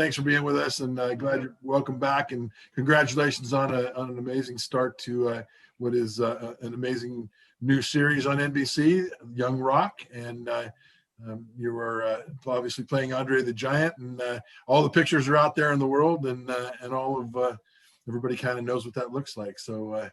Thanks for being with us, and glad you're welcome back. And congratulations on an amazing start to what is an amazing new series on NBC, Young Rock. And you were obviously playing Andre the Giant, and all the pictures are out there in the world, and all of everybody kind of knows what that looks like. So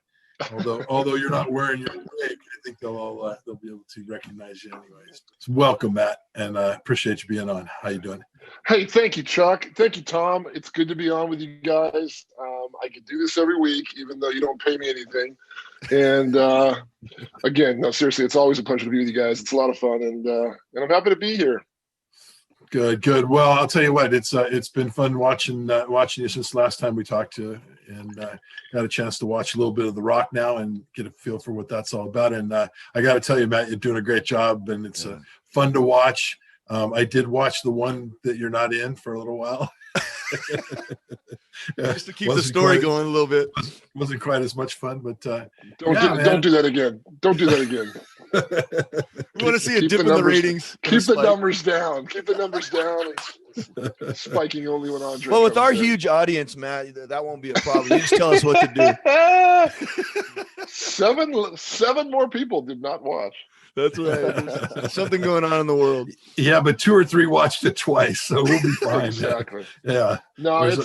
although you're not wearing your wig, I think they'll be able to recognize you anyways. So welcome, Matt, and appreciate you being on. How you doing? Hey, thank you, Chuck. Thank you, Tom. It's good to be on with you guys. I can do this every week, even though you don't pay me anything. And again, no, seriously, it's always a pleasure to be with you guys. It's a lot of fun, and I'm happy to be here. Good. Well, I'll tell you what, it's been fun watching you since the last time we talked to you, and got a chance to watch a little bit of The Rock now and get a feel for what that's all about. And I got to tell you, Matt, you're doing a great job, and it's fun to watch. I did watch the one that you're not in for a little while. Just to keep the story going a little bit. Wasn't quite as much fun, but don't do that again. Don't do that again. We want to see a dip in the ratings. Keep the numbers down. Keep the numbers down. It's spiking only when Andre. Well, with our huge audience, Matt, that won't be a problem. You just tell us what to do. Seven more people did not watch. That's right. There's something going on in the world. Yeah, but 2 or 3 watched it twice, so we'll be fine. Exactly. Yeah. No, it's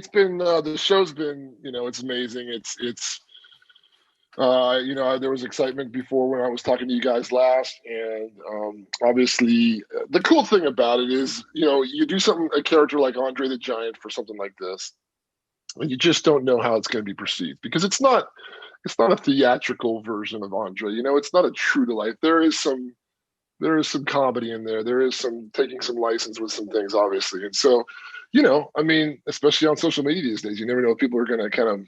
been the show's been, it's amazing. It's there was excitement before when I was talking to you guys last, and obviously the cool thing about it is, you do a character like Andre the Giant for something like this, and you just don't know how it's going to be perceived, because it's not a theatrical version of Andre. It's not a true to life. There is some comedy in there. There is some taking some license with some things, obviously. And so, especially on social media these days, you never know if people are going to kind of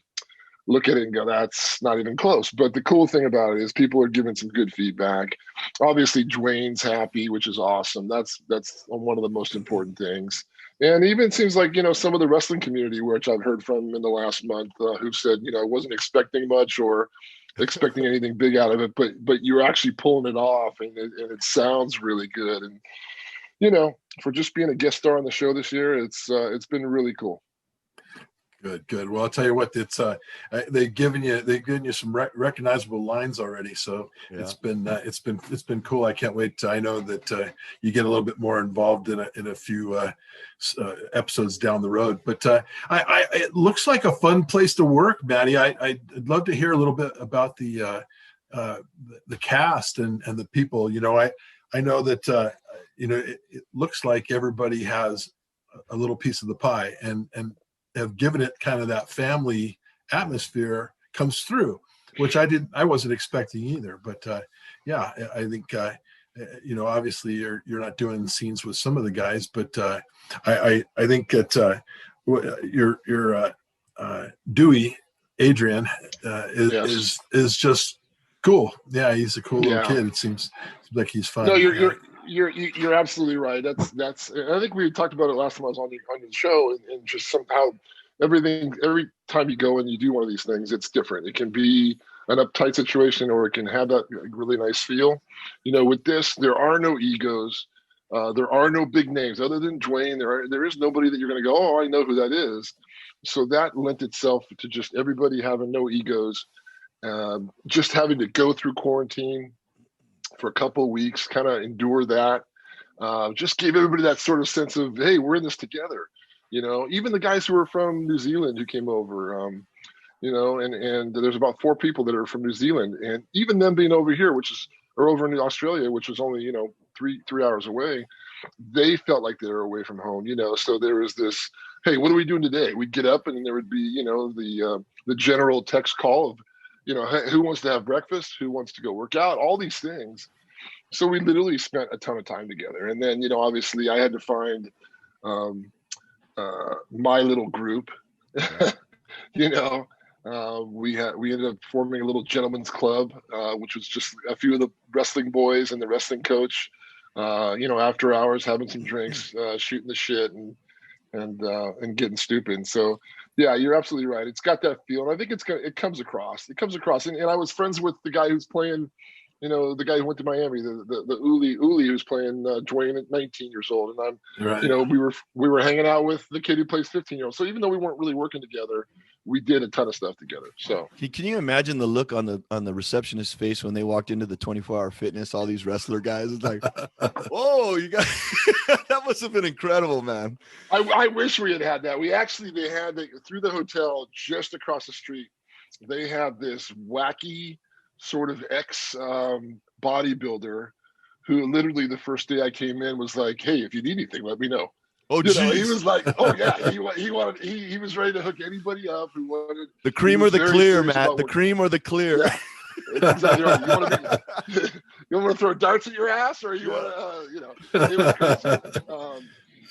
look at it and go, that's not even close. But the cool thing about it is people are giving some good feedback. Obviously, Dwayne's happy, which is awesome. That's one of the most important things. And even seems like, some of the wrestling community, which I've heard from in the last month, who've said, I wasn't expecting much or expecting anything big out of it, but you're actually pulling it off, and it sounds really good. And, for just being a guest star on the show this year, it's been really cool. Good. Well, I'll tell you what, it's they've given you some recognizable lines already, so it's been cool. I can't wait. I know that you get a little bit more involved in a few episodes down the road, but it looks like a fun place to work, Maddie. I'd love to hear a little bit about the cast and the people. I know that it looks like everybody has a little piece of the pie, and have given it kind of that family atmosphere comes through, which I wasn't expecting either. But I think obviously you're not doing scenes with some of the guys, but I think that your Dewey Adrian is just cool. Yeah, he's a cool little kid. It seems like he's fun. No, you're absolutely right. That's. I think we talked about it last time I was on the show, and just somehow every time you go and you do one of these things, it's different. It can be an uptight situation, or it can have that really nice feel. With this, there are no egos. There are no big names other than Dwayne. There is nobody that you're going to go, oh, I know who that is. So that lent itself to just everybody having no egos, just having to go through quarantine for a couple of weeks, kind of endure that. Just gave everybody that sort of sense of, hey, we're in this together. Even the guys who were from New Zealand who came over, and there's about 4 people that are from New Zealand, and even them being over here, or over in Australia, which was only, 3 hours away, they felt like they were away from home, so there was this, hey, what are we doing today? We'd get up and there would be, the general text call of, hey, who wants to have breakfast? Who wants to go work out? All these things. So we literally spent a ton of time together. And then, obviously I had to find my little group. We ended up forming a little gentleman's club, which was just a few of the wrestling boys and the wrestling coach, after hours having some drinks, shooting the shit and getting stupid. So yeah, you're absolutely right. It's got that feel. And I think it comes across. And I was friends with the guy who's playing the guy who went to Miami, the Uli who's playing Dwayne at 19 years old, and I'm, Right. we were hanging out with the kid who plays 15-year-old. So even though we weren't really working together, we did a ton of stuff together. So can you imagine the look on the receptionist's face when they walked into the 24-hour fitness? All these wrestler guys, it's like, whoa, you guys, that must have been incredible, man. I wish we had that. They had through the hotel just across the street. They had this wacky sort of ex bodybuilder who literally the first day I came in was like, "Hey, if you need anything, let me know." Oh, geez. He was like, "Oh yeah," he was ready to hook anybody up who wanted the cream or the clear, Matt. The cream or the clear. Yeah, exactly right. You want to throw darts at your ass, or you want to, it was crazy.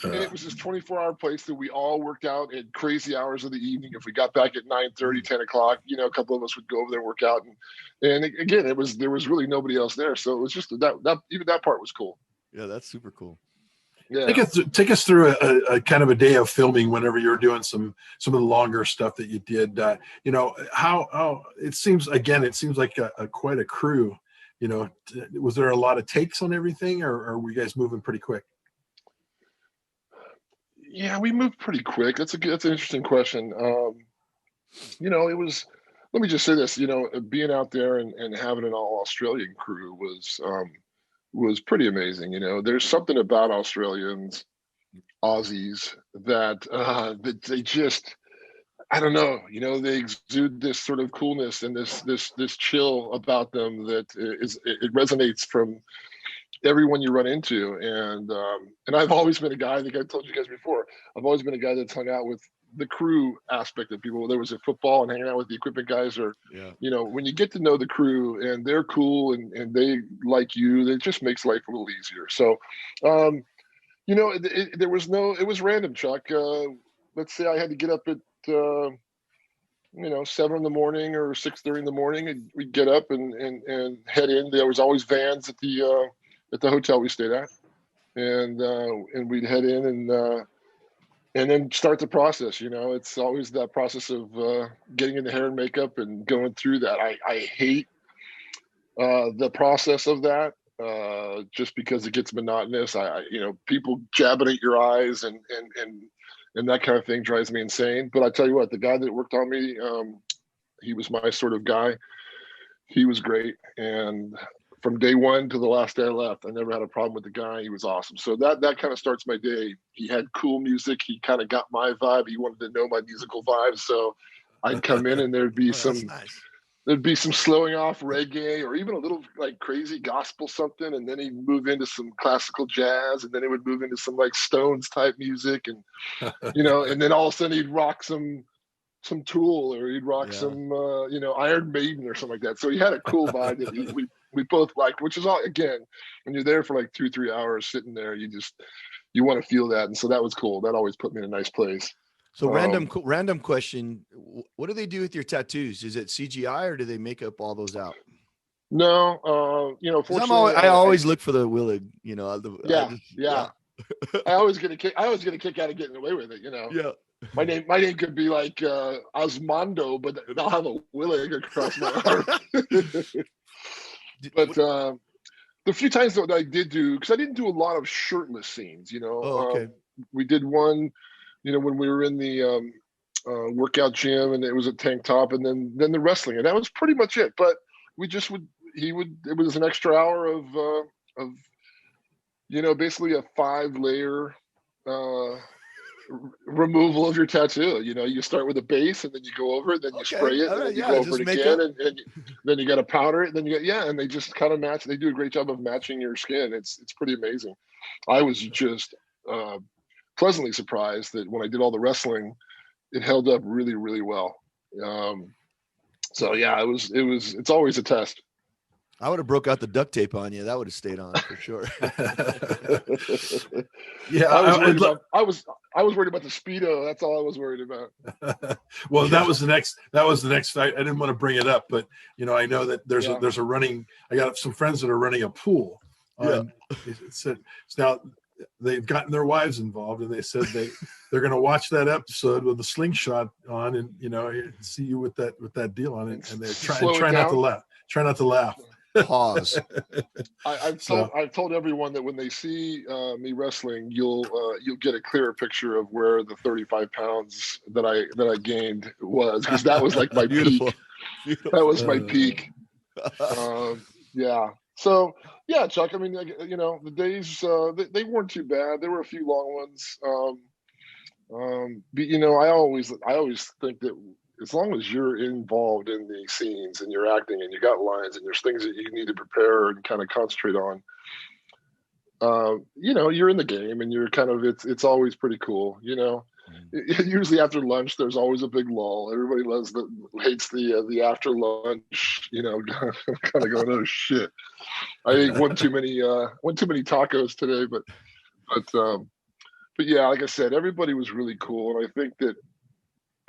And it was this 24-hour place that we all worked out at crazy hours of the evening. If we got back at 9:30, 10 o'clock, a couple of us would go over there and work out. And again, there was really nobody else there. So it was just that even that part was cool. Yeah, that's super cool. Yeah. Take us through a kind of a day of filming whenever you're doing some of the longer stuff that you did. How it seems like quite a crew. Was there a lot of takes on everything, or were you guys moving pretty quick? Yeah, we moved pretty quick. That's an interesting question. It was. Let me just say this. Being out there and having an all Australian crew was pretty amazing. There's something about Australians, Aussies that they just, I don't know. They exude this sort of coolness and this chill about them that it resonates from everyone you run into. And I've always been a guy, I think I've told you guys before, I've always been a guy that's hung out with the crew aspect of people. Whether it was at football and hanging out with the equipment guys, or when you get to know the crew and they're cool and they like you, it just makes life a little easier. So it was random, Chuck. Let's say I had to get up at 7 in the morning or 6:30 in the morning, and we'd get up and head in. There was always vans at the hotel we stayed at, and we'd head in and then start the process. It's always that process of getting in the hair and makeup and going through that. I hate the process of that just because it gets monotonous. People jabbing at your eyes and that kind of thing drives me insane. But I tell you what, the guy that worked on me, he was my sort of guy. He was great. And from day one to the last day I left, I never had a problem with the guy. He was awesome. So that kind of starts my day. He had cool music. He kind of got my vibe. He wanted to know my musical vibe. So I'd come in and there'd be there'd be some slowing off reggae or even a little like crazy gospel something. And then he'd move into some classical jazz, and then it would move into some like Stones type music. And, and then all of a sudden he'd rock some Tool, or he'd rock some, Iron Maiden or something like that. So he had a cool vibe that we both liked, which is all, again, when you're there for like 2-3 hours sitting there, you want to feel that. And so that was cool. That always put me in a nice place. So random question. What do they do with your tattoos? Is it CGI or do they make up all those out? No, fortunately, I always look for the Willig, I always get a kick out of getting away with it, Yeah. My name could be like Osmondo, but I'll have a Willig across my arm. But the few times that I did do, because I didn't do a lot of shirtless scenes, we did one, when we were in the workout gym, and it was a tank top, and then the wrestling, and that was pretty much it. But we just it was an extra hour of basically a 5-layer removal of your tattoo. You start with a base, and then you go over it, then you spray it, and then you go over it again, and then you got to powder it, and then and they just kind of match. They do a great job of matching your skin. It's pretty amazing. I was just pleasantly surprised that when I did all the wrestling, it held up really, really well. So yeah, it's always a test. I would have broke out the duct tape on you. That would have stayed on for sure. Yeah, I was worried about the Speedo. That's all I was worried about. Well, that was the next. I didn't want to bring it up, but I know that there's a running. I got some friends that are running a pool. Now they've gotten their wives involved, and they said they're going to watch that episode with the slingshot on, and see you with that deal on it, and they're try not to laugh. Try not to laugh. pause. I've told everyone that when they see me wrestling, you'll get a clearer picture of where the 35 pounds that I gained was, because that was like my Beautiful. peak. Beautiful. That was my peak. Yeah. So yeah, Chuck. I mean, the days they weren't too bad. There were a few long ones. But I always think that as long as you're involved in the scenes and you're acting and you got lines and there's things that you need to prepare and kind of concentrate on, you're in the game and you're kind of, it's always pretty cool. Usually after lunch, there's always a big lull. Everybody hates the after lunch, kind of going, oh shit, I ate one too many tacos today, but yeah, like I said, everybody was really cool. And I think that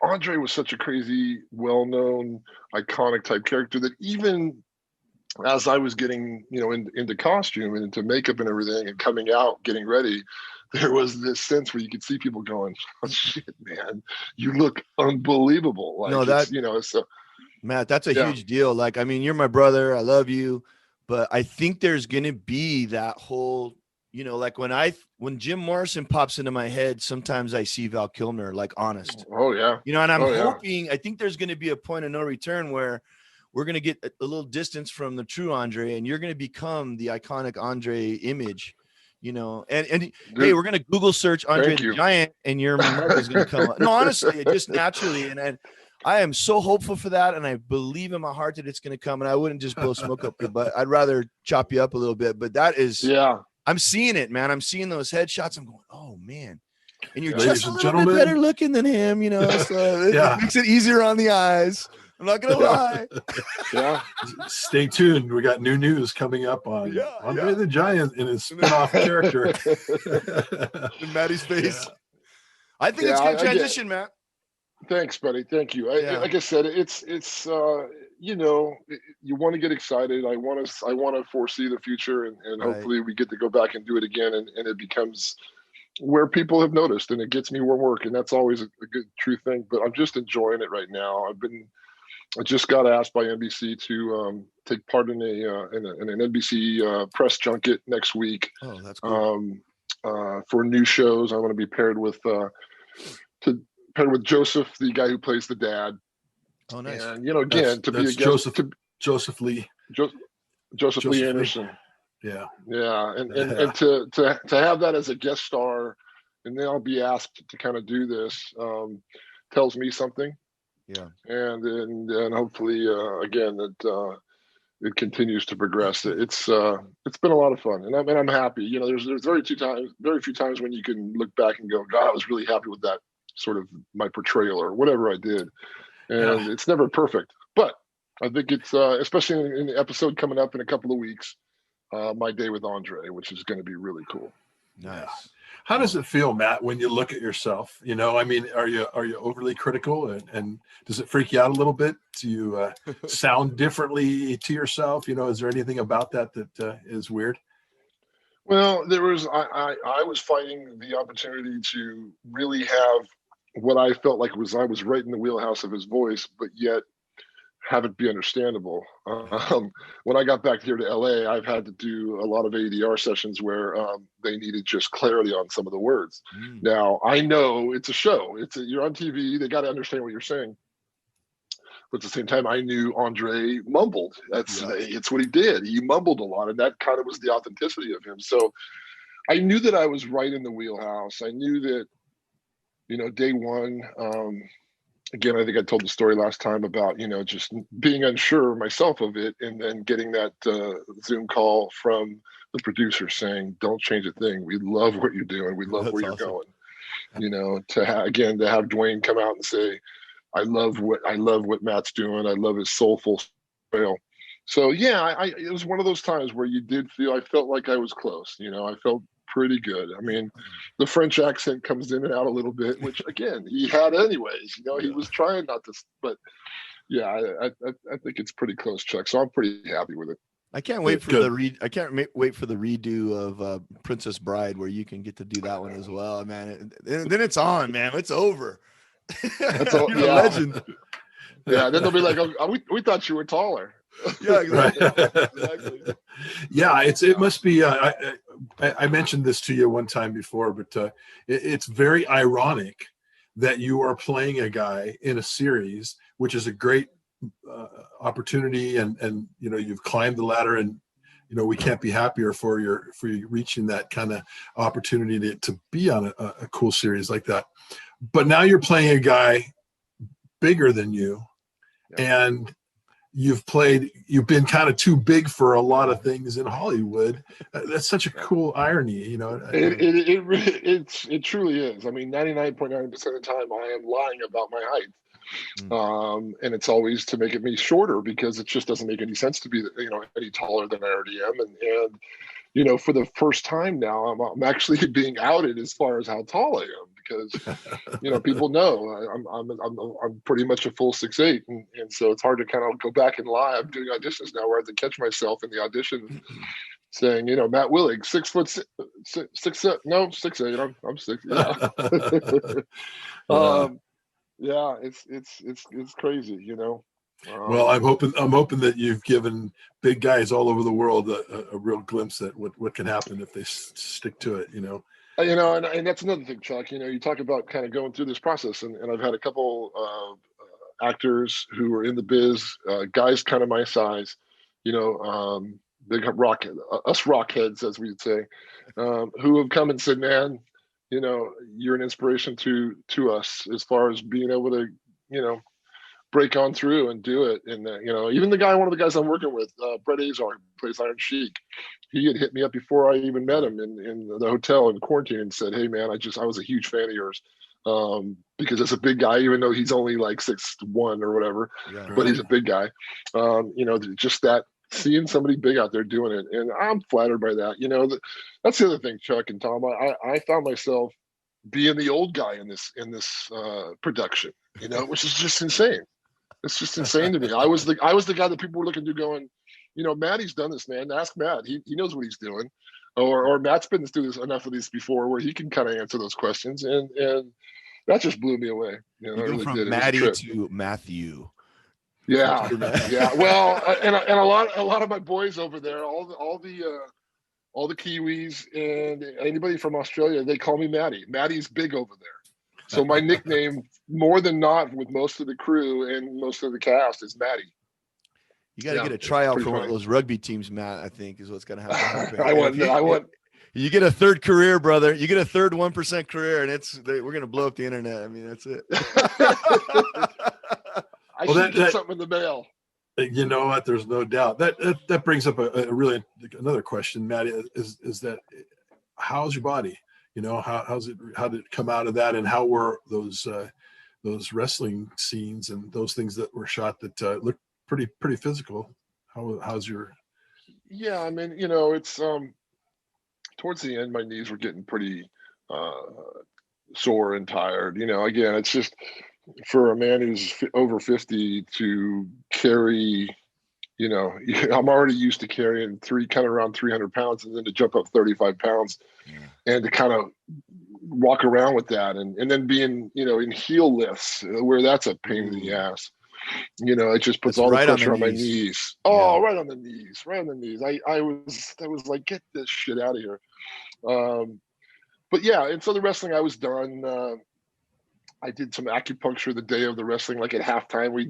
Andre was such a crazy, well-known, iconic type character that even as I was getting, into costume and into makeup and everything and coming out, getting ready, there was this sense where you could see people going, oh, shit, man, you look unbelievable. Like, so Matt, that's a huge deal. Like, I mean, you're my brother. I love you. But I think there's going to be that whole, like when Jim Morrison pops into my head, sometimes I see Val Kilmer, like, honest. Oh, yeah. And I'm hoping, I think there's going to be a point of no return where we're going to get a little distance from the true Andre, and you're going to become the iconic Andre image, and dude, hey, we're going to Google search Andre the Giant, and your mug is going to come up. No, honestly, it just naturally. And I am so hopeful for that. And I believe in my heart that it's going to come, and I wouldn't just blow smoke up your butt. I'd rather chop you up a little bit, but that is, I'm seeing it, man. I'm seeing those headshots. I'm going, oh man. And you're just a little bit better looking than him, so it makes it easier on the eyes. I'm not gonna lie. Yeah. Stay tuned. We got new news coming up on Andre the Giant and his spin-off character. In Matty's face. Yeah. I think it's gonna transition, Matt. Thanks, buddy. Thank you. Like I said, it's you want to get excited. I want to foresee the future, and hopefully we get to go back and do it again, and it becomes where people have noticed, and it gets me more work, and that's always a good true thing. But I'm just enjoying it right now. I just got asked by NBC to take part in an NBC press junket next week. Oh, that's cool. For new shows. I want to be paired with Joseph, the guy who plays the dad. Oh, nice. And again, to be a guest, Joseph Lee Anderson. Yeah. And to have that as a guest star, and then I'll be asked to kind of do this, tells me something. Yeah. And hopefully again that it continues to progress. It's been a lot of fun, and I'm happy. There's very few times when you can look back and go, God, I was really happy with that sort of my portrayal or whatever I did. And it's never perfect, but I think it's especially in the episode coming up in a couple of weeks, my day with Andre, which is going to be really cool. Nice. How does it feel, Matt, when you look at yourself? I mean, are you overly critical, and does it freak you out a little bit? Do you sound differently to yourself? Is there anything about that is weird? Well, I was finding the opportunity to really have what I felt like I was right in the wheelhouse of his voice, but yet have it be understandable. When I got back here to LA, I've had to do a lot of ADR sessions where they needed just clarity on some of the words. Now, I know it's a show. You're on TV. They got to understand what you're saying. But at the same time, I knew Andre mumbled. It's what he did. He mumbled a lot, and that kind of was the authenticity of him. So I knew that I was right in the wheelhouse. I knew that, day one, again, I think I told the story last time about, just being unsure myself of it, and then getting that Zoom call from the producer saying, don't change a thing. We love what you're doing. We love where you're going. To have Dwayne come out and say, I love what Matt's doing. I love his soulful trail. So yeah, it was one of those times where I felt like I was close. I felt pretty good. I mean, the French accent comes in and out a little bit, which again, he had anyways, he was trying not to, but yeah, I think it's pretty close, Chuck. So I'm pretty happy with it. I can't wait for the wait for the redo of Princess Bride, where you can get to do that one as well, man. And then it's on, man. It's over. You're a legend. Yeah. Then they'll be like, oh, we thought you were taller. Yeah, exactly. Exactly. Yeah, it must be. I mentioned this to you one time before, but it's very ironic that you are playing a guy in a series, which is a great opportunity, and you've climbed the ladder, and we can't be happier for you reaching that kind of opportunity to be on a cool series like that. But now you're playing a guy bigger than you, and you've been kind of too big for a lot of things in Hollywood. That's such a cool irony, It truly is. I mean, 99.9% of the time I am lying about my height. And it's always to make me shorter, because it just doesn't make any sense to be any taller than I already am. And for the first time now, I'm actually being outed as far as how tall I am, because people know I'm pretty much a full 6'8", and so it's hard to kind of go back and lie. I'm doing auditions now where I have to catch myself in the audition saying, Matt Willig, 6 foot 6'8". I'm 6. Yeah. It's crazy, Well, I'm hoping that you've given big guys all over the world a real glimpse at what can happen if they stick to it. And that's another thing, Chuck. You talk about kind of going through this process, and I've had a couple of actors who are in the biz, guys kind of my size, big rock heads, as we'd say, who have come and said, man, you're an inspiration to us as far as being able to, break on through and do it. And even one of the guys I'm working with, Brett Azar, plays Iron Sheik. He had hit me up before I even met him in the hotel in quarantine and said, hey man, I was a huge fan of yours. Because it's a big guy, even though he's only like 6'1" or whatever, but he's a big guy. Just that, seeing somebody big out there doing it, and I'm flattered by that. That's the other thing, Chuck and Tom. I found myself being the old guy in this production, which is just insane. It's just insane to me. I was the guy that people were looking to, going, Matty's done this, man. Ask Matt. He knows what he's doing, or Matt's been through this enough of these before where he can kind of answer those questions, and that just blew me away. You go from Matty to Matthew. Yeah, yeah. Well, and a lot of my boys over there, all the Kiwis and anybody from Australia, they call me Matty. Matty's big over there. So my nickname, more than not, with most of the crew and most of the cast, is Matty. You got to get a tryout for one of those rugby teams, Matt. I think is what's going to happen. I want. You get a third career, brother. You get a third 1% career, and we're going to blow up the internet. I mean, that's it. I should get something in the mail. You know what? There's no doubt that brings up another question, Matt. Is that how's your body? How did it come out of that, and how were those wrestling scenes and those things that were shot that looked pretty physical? How's your? Yeah, I mean, it's towards the end, my knees were getting pretty sore and tired. Again, it's just for a man who's over 50 to carry. I'm already used to carrying around 300 pounds, and then to jump up 35 pounds and to kind of walk around with that. And then being, in heel lifts where that's a pain in the ass, it just puts all the pressure on my knees. Oh, right on the knees. I was like, get this shit out of here. But yeah. And so the wrestling, I was done. I did some acupuncture the day of the wrestling, like at halftime. We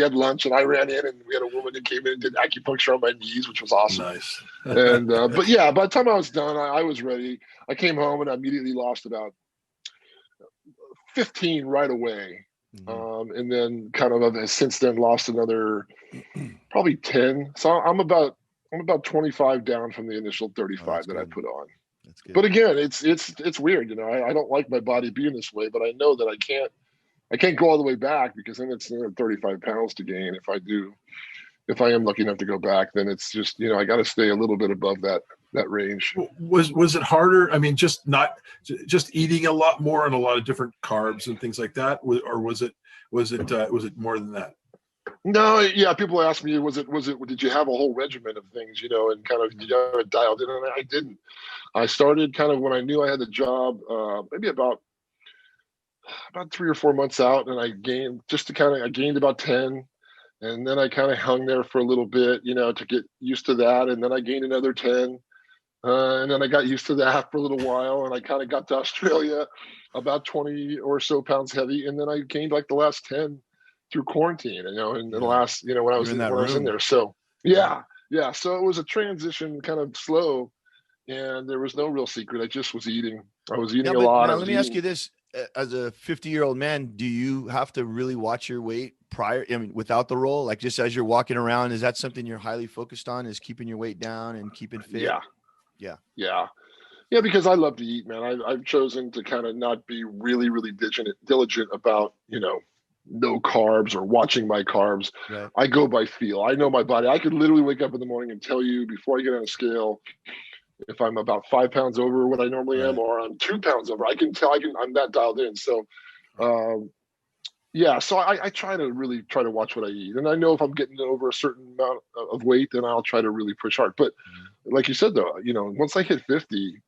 had lunch, and I ran in, and we had a woman that came in and did acupuncture on my knees, which was awesome. Nice. And but yeah, by the time I was done, I was ready. I came home and I immediately lost about 15 right away. Mm-hmm. And then kind of since then lost another probably 10. So I'm about 25 down from the initial 35 that I put on. But again, it's weird, I don't like my body being this way, but I know that I can't go all the way back, because then it's 35 pounds to gain. If I am lucky enough to go back, then it's just, I got to stay a little bit above that range. Was it harder? I mean, just eating a lot more and a lot of different carbs and things like that, or was it more than that? No, yeah. People ask me, did you have a whole regimen of things, and kind of dialed in? And I didn't. I started kind of when I knew I had the job, maybe about 3 or 4 months out, and I gained about 10. And then I kind of hung there for a little bit, to get used to that. And then I gained another 10. And then I got used to that for a little while. And I kind of got to Australia about 20 or so pounds heavy. And then I gained like the last 10 through quarantine, and the last, when I was in there. So yeah. So it was a transition, kind of slow. And there was no real secret. I just was eating. I was eating a lot. Now, let me ask you this. As a 50-year-old man, do you have to really watch your weight without the role? Like just as you're walking around, is that something you're highly focused on, is keeping your weight down and keeping fit? Yeah. Because I love to eat, man. I've chosen to kind of not be really, really diligent about, no carbs or watching my carbs. Right. I go by feel. I know my body. I could literally wake up in the morning and tell you before I get on a scale if I'm about 5 pounds over what I normally am, or I'm 2 pounds over. I can tell. I'm that dialed in. So, so I try to watch what I eat, and I know if I'm getting over a certain amount of weight, then I'll try to really push hard. But like you said, though, once I hit 50,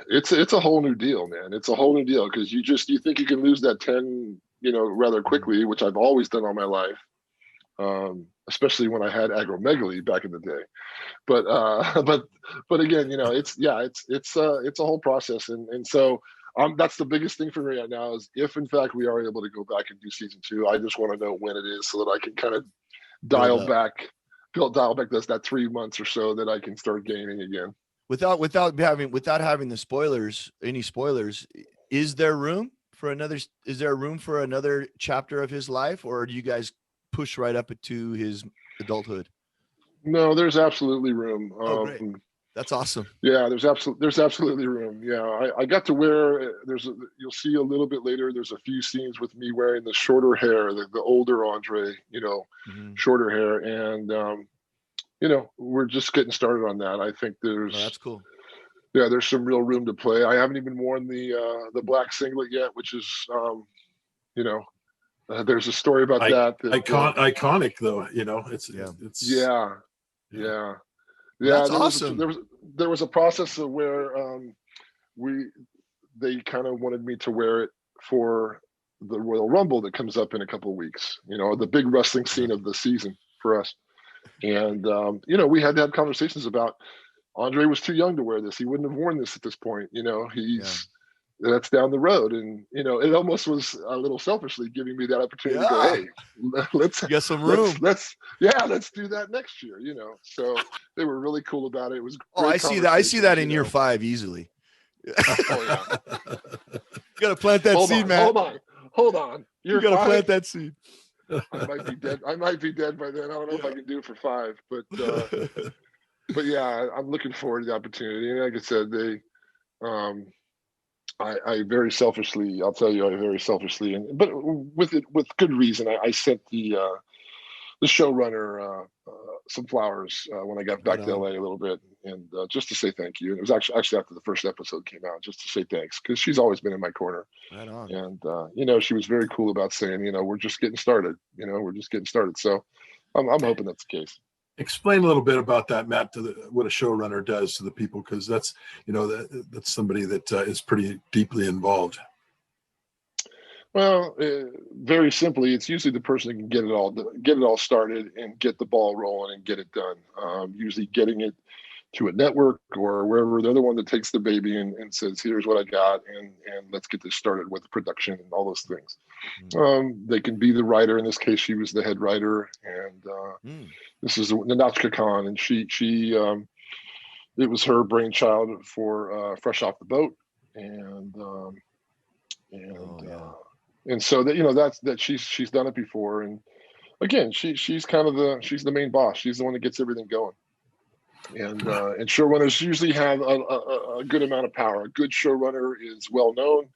it's a whole new deal, man. It's a whole new deal because you think you can lose that 10, rather quickly, which I've always done all my life. Especially when I had acromegaly back in the day, but again, it's a whole process, and so that's the biggest thing for me right now is if in fact we are able to go back and do season 2, I just want to know when it is so that I can kind of dial back that 3 months or so that I can start gaining again. Without having the spoilers, any spoilers, is there room for another chapter of his life, or do you guys push right up to his adulthood? No, there's absolutely room. Great. That's awesome. Yeah, there's absolutely room. Yeah, I got to wear. You'll see a little bit later. There's a few scenes with me wearing the shorter hair, the older Andre, shorter hair, and we're just getting started on that. I think there's. Oh, that's cool. Yeah, there's some real room to play. I haven't even worn the black singlet yet, which is, there's a story about that. Iconic though, That's awesome. There was a process of where they kind of wanted me to wear it for the Royal Rumble that comes up in a couple of weeks. The big wrestling scene of the season for us, and we had to have conversations about Andre was too young to wear this. He wouldn't have worn this at this point. That's down the road, and it almost was a little selfishly giving me that opportunity to go, hey, let's get some room. Let's do that next year. So they were really cool about it. It was I see that in year 5 easily. Oh yeah. You gotta plant that seed, man. Hold on. You gotta plant that seed. I might be dead by then. I don't know if I can do it for 5, but yeah, I'm looking forward to the opportunity. And like I said, I very selfishly, I'll tell you, but with good reason, I sent the showrunner some flowers when I got back to LA a little bit, and just to say thank you. And it was actually after the first episode came out, just to say thanks, because she's always been in my corner. Right on. And she was very cool about saying, we're just getting started. So I'm hoping that's the case. Explain a little bit about that, Matt, what a showrunner does to the people, because that's that's somebody that is pretty deeply involved. Well, very simply, it's usually the person that can get it all started and get the ball rolling and get it done. Usually getting it to a network or wherever, they're the one that takes the baby and says, here's what I got, and let's get this started with production and all those things. They can be the writer. In this case, she was the head writer, and this is Natasha Khan, and she it was her brainchild for Fresh Off the Boat, and so that she's done it before, and again, she's kind of she's the main boss. She's the one that gets everything going. And showrunners usually have a good amount of power. A good showrunner is well known,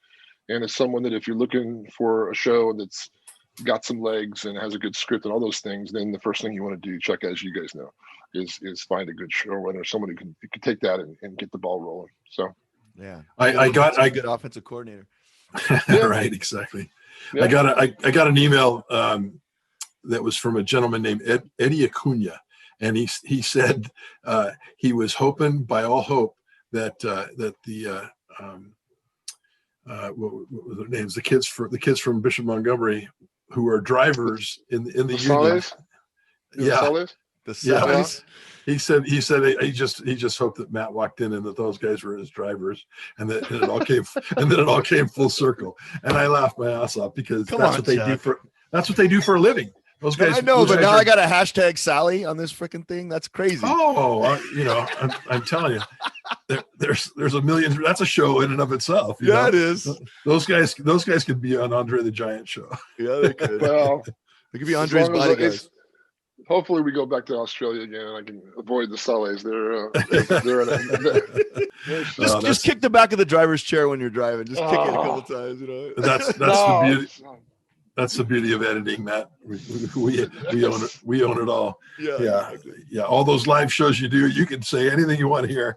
and is someone that if you're looking for a show that's got some legs and has a good script and all those things, then the first thing you want to do, Chuck, as you guys know, is find a good showrunner, someone who can take that and get the ball rolling. So yeah, I got a good offensive coordinator. Right, exactly. Yeah. I got an email that was from a gentleman named Eddie Acuna. And he said he was hoping, by all hope, that the what were their names? The kids from Bishop Montgomery, who are drivers in the union. Sales? Yeah. Sales? The Yeah. Sallies. He said he just hoped that Matt walked in and that those guys were his drivers, and that it all came and then it all came full circle. And I laughed my ass off because that's what they do for a living. Those guys. I know, those but guys now are, I got a hashtag Sally on this freaking thing. That's crazy. Oh, I'm telling you, there's a million. That's a show in and of itself. You know? It is. Those guys could be on Andre the Giant show. Yeah, they could. Well, they could be Andre's bodyguards. Hopefully we go back to Australia again and I can avoid the Salles. Just kick the back of the driver's chair when you're driving. Just kick it a couple times, you know. That's the beauty. That's the beauty of editing, Matt. We own it. We own it all. Yeah. All those live shows you do, you can say anything you want to hear.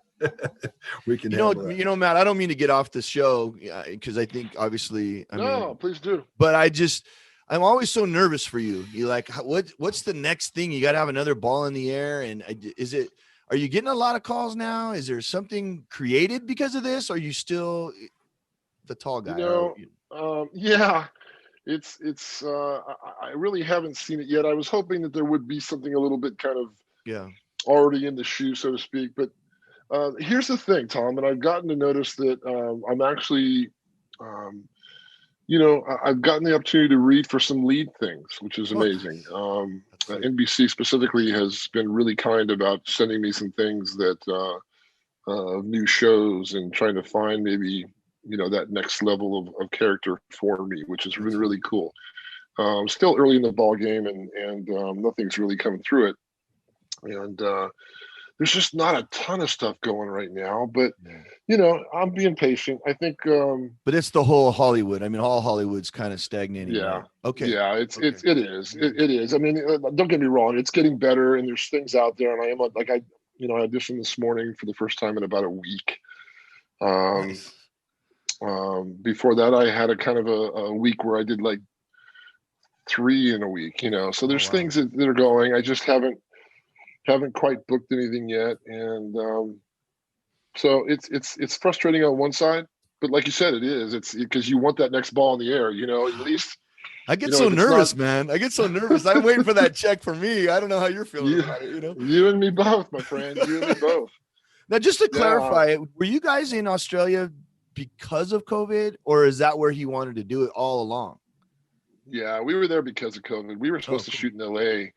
We can. You know, Matt. I don't mean to get off the show because I think obviously. Please do. But I'm always so nervous for you. You like what's the next thing? You got to have another ball in the air, and are you getting a lot of calls now? Is there something created because of this? Or are you still the tall guy? Yeah. It's I really haven't seen it yet. I was hoping that there would be something a little bit kind of already in the shoe, so to speak. But here's the thing, Tom, and I've gotten to notice that I'm actually, I've gotten the opportunity to read for some lead things, which is amazing. NBC specifically has been really kind about sending me some things that new shows and trying to find maybe that next level of character for me, which has been really cool. Still early in the ball game, and nothing's really coming through it. And there's just not a ton of stuff going right now. But I'm being patient. I think. But it's the whole Hollywood. I mean, all Hollywood's kind of stagnating. Yeah. Right? Okay. Yeah. It is. I mean, don't get me wrong. It's getting better, and there's things out there. And I auditioned this morning for the first time in about a week. Nice. Before that, I had a kind of a week where I did like 3 in a week, so there's things that are going. I just haven't quite booked anything yet. And so it's frustrating on one side, but like you said, it's because you want that next ball in the air, at least. I get so nervous, man. I get so nervous. I'm waiting for that check for me. I don't know how you're feeling about it, You and me both, my friend. You and me both. Now, just to clarify, were you guys in Australia because of COVID, or is that where he wanted to do it all along? Yeah, we were there because of COVID. We were supposed to shoot in LA.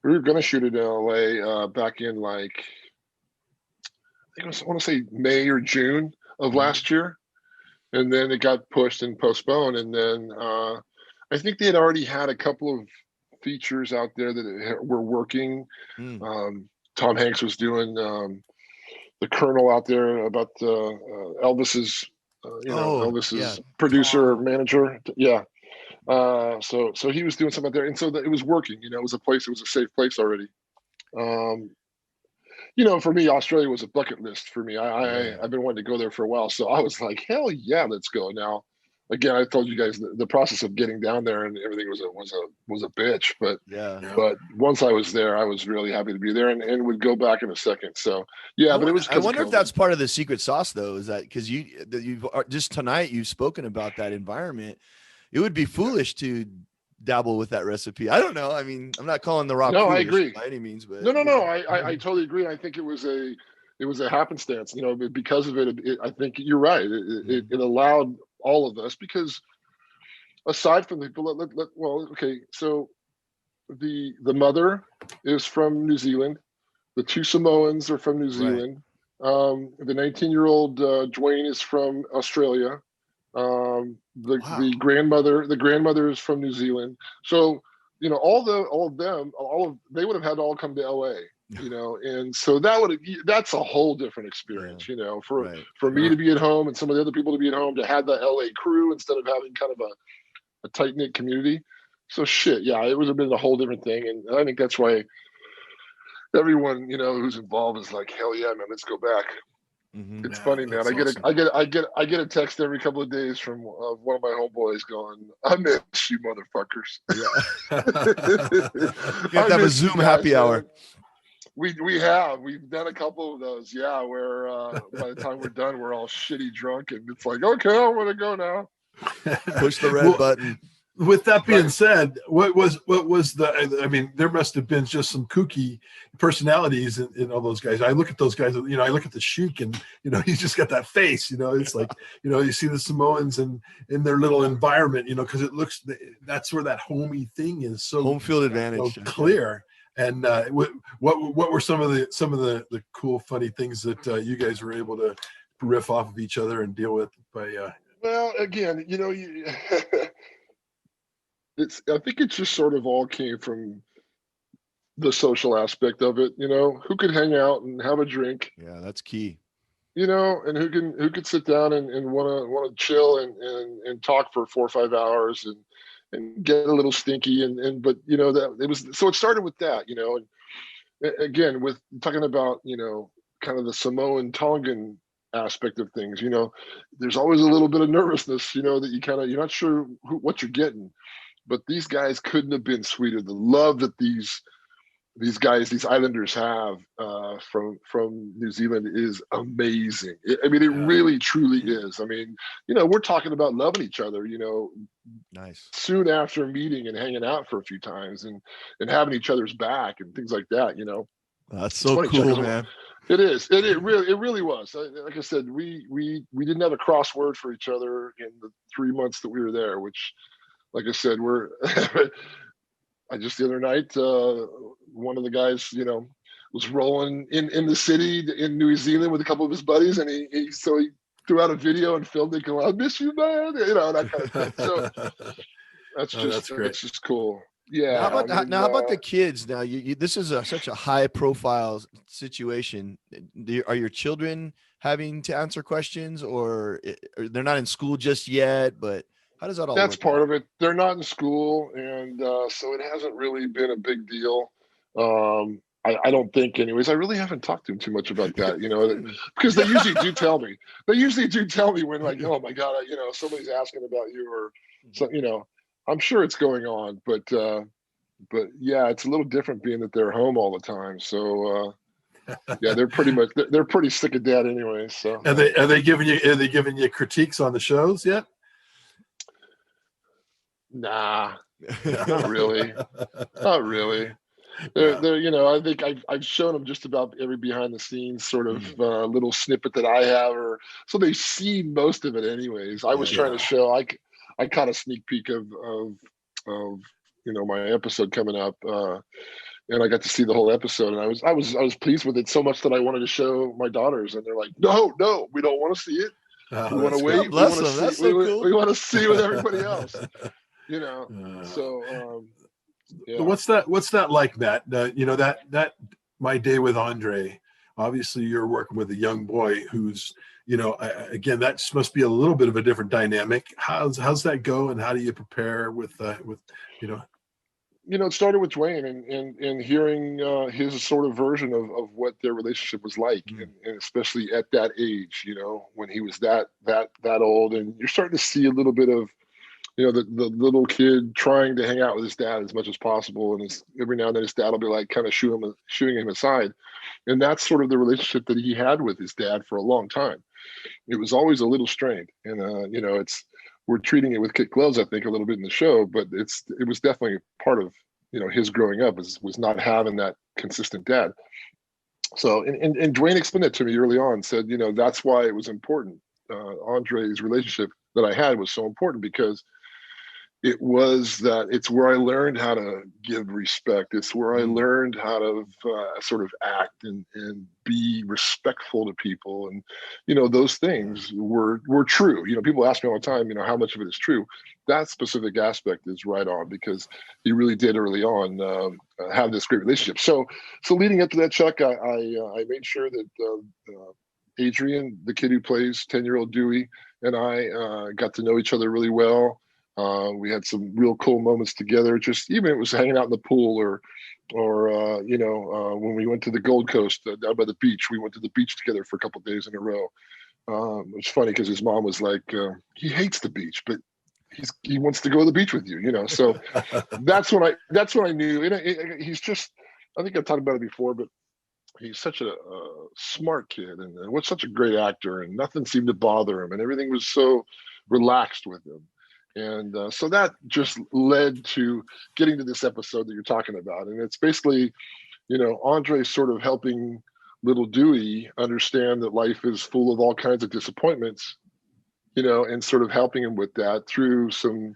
We were going to shoot it in LA back in I want to say May or June of last year. And then it got pushed and postponed. And then I think they had already had a couple of features out there that were working. Tom Hanks was doing the Colonel out there about Elvis's Elvis's producer, manager. Yeah. So he was doing something out there. And so it was working, it was a safe place already. For me, Australia was a bucket list for me. I've been wanting to go there for a while. So I was like, hell yeah, let's go. Now, again, I told you guys the process of getting down there and everything was a bitch. But but once I was there, I was really happy to be there and would go back in a second. So but it was. I wonder if that's part of the secret sauce, though, is that because you've just tonight you've spoken about that environment. It would be foolish to dabble with that recipe. I don't know. I mean, I'm not calling The Rock. No, I agree by any means, but no. I totally agree. I think it was a happenstance. Because of it, I think you're right. It allowed all of us, because aside from the people, so the mother is from New Zealand. The 2 Samoans are from New Zealand. Right. The 19-year-old Dwayne is from Australia. The grandmother is from New Zealand. So they would have had to all come to LA, and so that's a whole different experience, for me to be at home and some of the other people to be at home, to have the LA crew instead of having kind of a tight knit community. So it would have been a whole different thing. And I think that's why everyone, who's involved is like, hell yeah, man, let's go back. Mm-hmm. It's funny, man. I get a text every couple of days from one of my homeboys going, "I miss you, motherfuckers." You have to have a Zoom happy hour. We've done a couple of those, where by the time we're done, we're all shitty drunk, and it's like, okay, I want to go now. Push the red button. with that being said, what was the? I mean, there must have been just some kooky personalities in all those guys. I look at those guys. You know, I look at the Sheik, and you know, he's just got that face. You know, it's like, you know, you see the Samoans and in their little environment. You know, because it looks, that's where that homey thing is. So home field advantage, so clear. And what were some of the cool, funny things that you guys were able to riff off of each other and deal with by? Well, again, you know, I think it just sort of all came from the social aspect of it. You know, who could hang out and have a drink? Yeah, that's key. You know, and who could sit down and wanna chill and talk for 4 or 5 hours and get a little stinky but you know, that it was, so it started with that, you know. And again, with talking about, you know, kind of the Samoan Tongan aspect of things, you know, there's always a little bit of nervousness, you know, that you're not sure what you're getting. But these guys couldn't have been sweeter. The love that these guys, these islanders have from New Zealand is amazing. I mean, it really, truly is. I mean, you know, we're talking about loving each other, you know, nice, soon after meeting and hanging out for a few times and having each other's back and things like that, you know. That's so cool, man. It is. It really was. Like I said, we didn't have a crossword for each other in the 3 months that we were there, which, like I said, we're I just the other night, one of the guys, you know, was rolling in the city in New Zealand with a couple of his buddies, and he threw out a video and filmed it, going, "I miss you, man," you know, that kind of thing. So that's just cool. Yeah. How about the kids? Now, this is such a high profile situation. Are your children having to answer questions, or they're not in school just yet? But how does that all work? That's part of it. They're not in school, and so it hasn't really been a big deal. I don't think, anyways. I really haven't talked to them too much about that, you know, because they usually do tell me. They usually do tell me when, like, oh my God, you know, somebody's asking about you, or so, you know. I'm sure it's going on, but yeah, it's a little different being that they're home all the time. So yeah, they're pretty sick of dad anyway. So are they giving you critiques on the shows yet? Nah, not really. Not really. They're, you know, I think I've shown them just about every behind the scenes sort of little snippet that I have, or so they've seen most of it anyways. I was trying to show, I caught a sneak peek of you know, my episode coming up, and I got to see the whole episode, and I was pleased with it so much that I wanted to show my daughters, and they're like, no, we don't want to see it. We want to wait. We want to see with everybody else. You know, so yeah. What's that like, Matt? You know, that My Day with Andre. Obviously, you're working with a young boy who's, you know, again, that must be a little bit of a different dynamic. How's that go, and how do you prepare with you know? You know, it started with Dwayne and hearing his sort of version of what their relationship was like, and especially at that age, you know, when he was that old, and you're starting to see a little bit of, you know, the little kid trying to hang out with his dad as much as possible, and every now and then his dad will be like kind of shooing him aside, and that's sort of the relationship that he had with his dad for a long time. It was always a little strained, and you know, we're treating it with kid gloves, I think, a little bit in the show, but it was definitely part of, you know, his growing up was not having that consistent dad. So, and Dwayne explained it to me early on, said, you know, that's why it was important. Andre's relationship that I had was so important, because it's where I learned how to give respect. It's where I learned how to sort of act and be respectful to people. And, you know, those things were true. You know, people ask me all the time, you know, how much of it is true? That specific aspect is right on, because he really did early on have this great relationship. So leading up to that, Chuck, I made sure that Adrian, the kid who plays 10-year-old Dewey, and I got to know each other really well. We had some real cool moments together. Just even it was hanging out in the pool, or you know, when we went to the Gold Coast down by the beach, we went to the beach together for a couple of days in a row. It's funny because his mom was like, he hates the beach, but he wants to go to the beach with you, you know. So that's when I knew. And he's just, I think I've talked about it before, but he's such a smart kid, and what's such a great actor, and nothing seemed to bother him, and everything was so relaxed with him. And so that just led to getting to this episode that you're talking about. And it's basically, Andre sort of helping little Dewey understand that life is full of all kinds of disappointments, and sort of helping him with that through some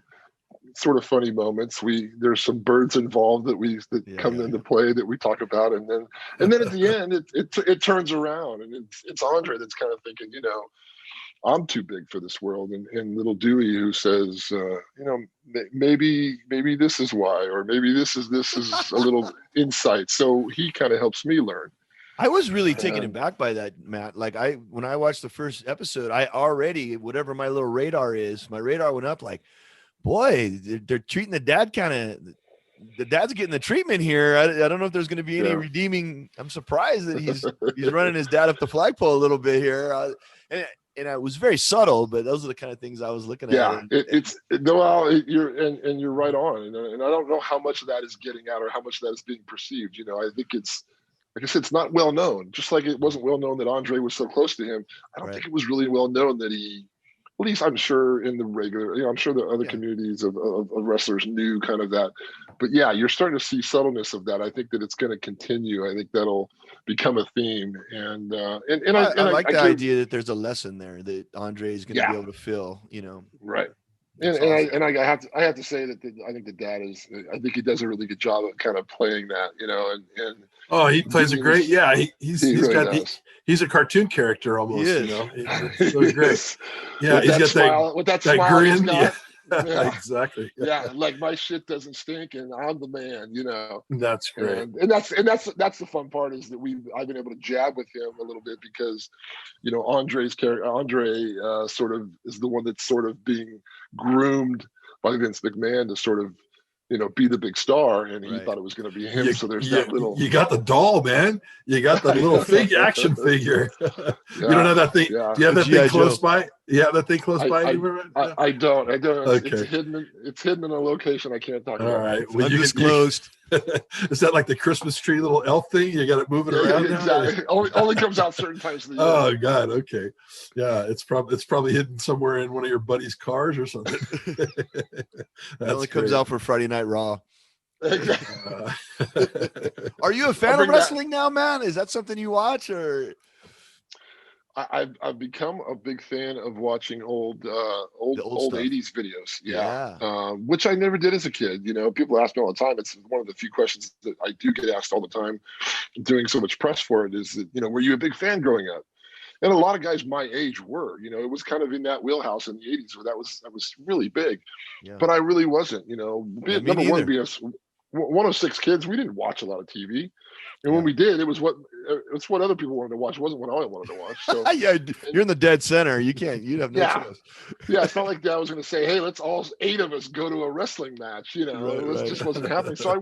sort of funny moments. There's some birds involved that come into play that we talk about, and then at the end it turns around, and it's Andre that's kind of thinking, I'm too big for this world, and little Dewey who says, maybe this is why, or maybe this is a little insight. So he kind of helps me learn. I was really taken aback by that, Matt. Like when I watched the first episode, I already, whatever my little radar is, my radar went up like, boy, they're treating the dad the dad's getting the treatment here. I don't know if there's going to be any redeeming. I'm surprised that he's running his dad up the flagpole a little bit here. And it was very subtle, but those are the kind of things I was looking at. Yeah, you're right on. And I don't know how much of that is getting out or how much of that is being perceived. I think it's, like I said, it's not well known. Just like it wasn't well known that Andre was so close to him. I don't think it was really well known that he, at least I'm sure in the regular, I'm sure the other communities of wrestlers knew kind of that. But yeah, you're starting to see subtleness of that. I think that it's going to continue. I think that'll become a theme. And I like the idea that there's a lesson there that Andre is going to be able to fill, Right. And I have to say that I think the dad I think he does a really good job of kind of playing that, and oh, he plays a great, he's really got he's a cartoon character almost, It's so great. Yeah, with he's that got smile, with that smile grin. Yeah, exactly. Yeah, like my shit doesn't stink, and I'm the man. That's great. And that's the fun part is that I've been able to jab with him a little bit because, Andre's character, Andre sort of is the one that's sort of being groomed by Vince McMahon to sort of, be the big star, and he thought it was going to be him. So there's that little. You got the doll, man. You got the little action figure. You don't have that thing. Yeah. Do you have that thing close by? You have that thing close by? I don't. Okay. It's hidden in a location I can't talk about. All right. Well, undisclosed. Is that like the Christmas tree little elf thing? You got it moving around. Exactly. Only comes out certain times of the year. Oh God. Okay. Yeah. It's probably hidden somewhere in one of your buddy's cars or something. It only comes out for Friday Night Raw. Are you a fan of wrestling now, man? Is that something you watch, or? I've become a big fan of watching old 80s videos. Yeah. Which I never did as a kid. People ask me all the time. It's one of the few questions that I do get asked all the time, doing so much press for it, is that, were you a big fan growing up? And a lot of guys my age were. It was kind of in that wheelhouse in the 80s where that was really big. Yeah. But I really wasn't. Number one, being 106 kids, we didn't watch a lot of TV. And when we did, it's what other people wanted to watch. It wasn't what I wanted to watch. So yeah, you're in the dead center. You'd have no choice. Yeah, it's not like Dad was going to say, "Hey, let's all 8 of us go to a wrestling match." Just wasn't happening. So I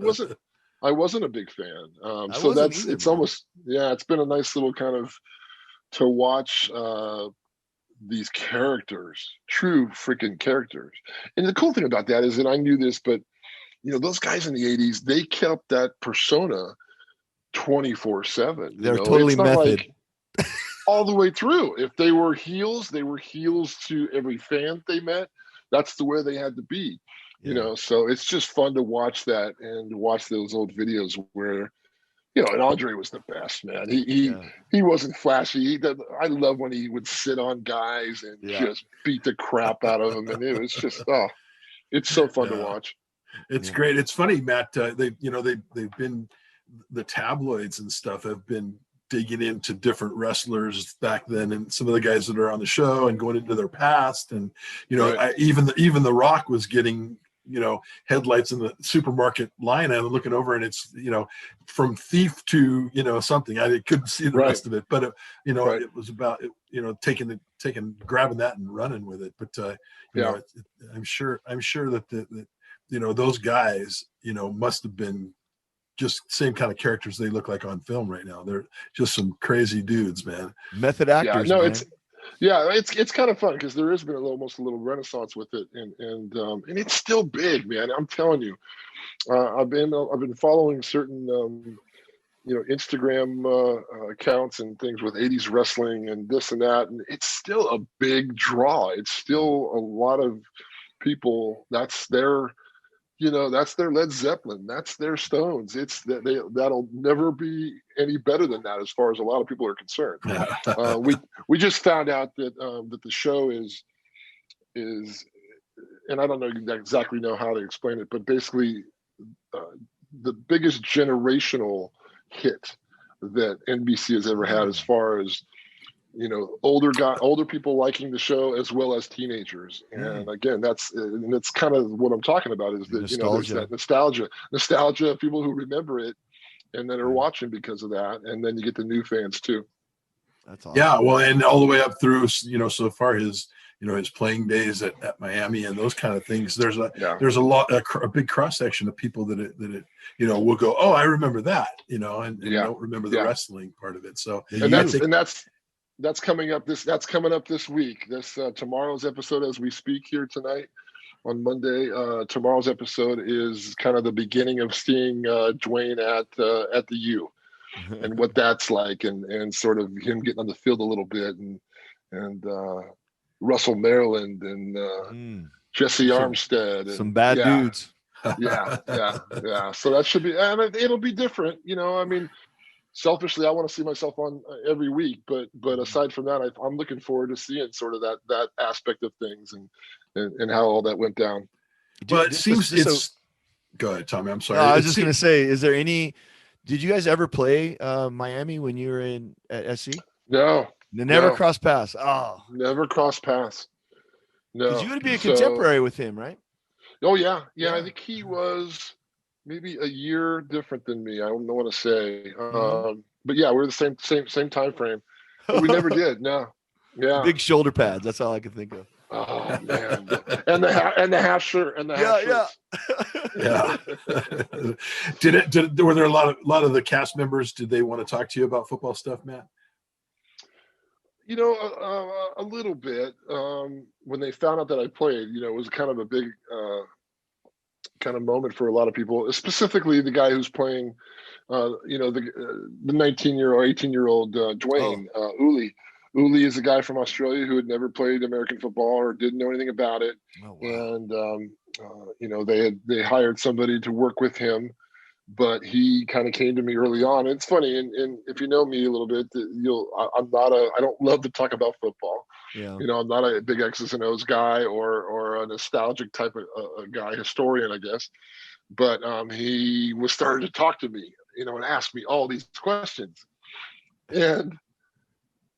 wasn't a big fan. So it's been a nice little kind of to watch these characters, true freaking characters. And the cool thing about that is that I knew this, but those guys in the 80s, they kept that persona 24/7. They're totally method. Like, all the way through. If they were heels to every fan they met. That's the way they had to be. So it's just fun to watch that and watch those old videos where, and Andre was the best, man. He wasn't flashy. I love when he would sit on guys and just beat the crap out of them, and it was just it's so fun to watch. It's great. It's funny, Matt. They've been, the tabloids and stuff have been digging into different wrestlers back then, and some of the guys that are on the show and going into their past, and even the Rock was getting headlights in the supermarket line, and looking over, and it's from thief to something. I couldn't see the rest of it, but it was about grabbing that and running with it. But I'm sure that those guys must have been just same kind of characters they look like on film right now. They're just some crazy dudes, man. Method actors. Yeah, no, it's kind of fun because there has been almost a little renaissance with it, and it's still big, man. I'm telling you, I've been following certain Instagram accounts and things with 80s wrestling and this and that, and it's still a big draw. It's still a lot of people, that's their, that's their Led Zeppelin, that's their Stones. It's that that'll never be any better than that as far as a lot of people are concerned. We just found out that that the show is, and I don't exactly know how to explain it, but basically the biggest generational hit that NBC has ever had, as far as older people liking the show as well as teenagers. And again, that's kind of what I'm talking about, is that there's that nostalgia, people who remember it and then are watching because of that, and then you get the new fans too. That's awesome. Yeah, well, and all the way up through, so far his his playing days at Miami and those kind of things. There's a big cross section of people that it will go, oh, I remember that, and don't remember the wrestling part of it. So that's coming up this week. This tomorrow's episode, as we speak here tonight on Monday, tomorrow's episode is kind of the beginning of seeing Dwayne at the U and what that's like, and sort of him getting on the field a little bit, and Russell Maryland and Jesse Armstead, and some bad dudes. Yeah. So that should be, and it'll be different. Selfishly, I want to see myself on every week, but aside from that, I'm looking forward to seeing sort of that aspect of things and how all that went down. Well, it seems go ahead, Tommy. I'm sorry. No, I was just going to say, did you guys ever play Miami when you were at SC? No. Never crossed paths. Oh, never crossed paths. No. Because you would be a contemporary with him, right? Oh yeah. I think he was maybe a year different than me. I don't know what to say. But yeah, we're the same time frame. But we never did. No. Yeah. Big shoulder pads. That's all I can think of. Oh man. and the half shirt and the half yeah. Were there a lot of the cast members, did they want to talk to you about football stuff, Matt? A little bit. When they found out that I played, it was kind of a big kind of moment for a lot of people, specifically the guy who's playing, the 19-year-old, 18-year-old Dwayne. Willig. Willig is a guy from Australia who had never played American football or didn't know anything about it. Oh, wow. And they hired somebody to work with him, but he kind of came to me early on. It's funny, and if you know me a little bit, I don't love to talk about football. Yeah. I'm not a big X's and O's guy or a nostalgic type of guy, historian, I guess. But he was starting to talk to me, and ask me all these questions. And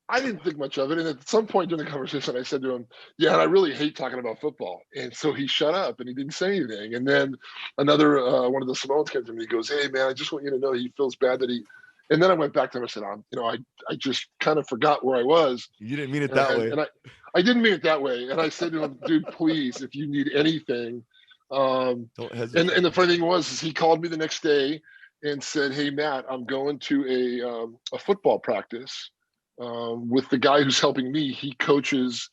I didn't think much of it. And at some point during the conversation, I said to him, yeah, and I really hate talking about football. And so he shut up and he didn't say anything. And then another one of the Samoans came to me. He goes, hey, man, I just want you to know he feels bad that he. And then I went back to him and said, I just kind of forgot where I was. You didn't mean it that way. And I didn't mean it that way. And I said to him, dude, please, if you need anything. Don't hesitate. And the funny thing was, is he called me the next day and said, hey, Matt, I'm going to a football practice with the guy who's helping me. He coaches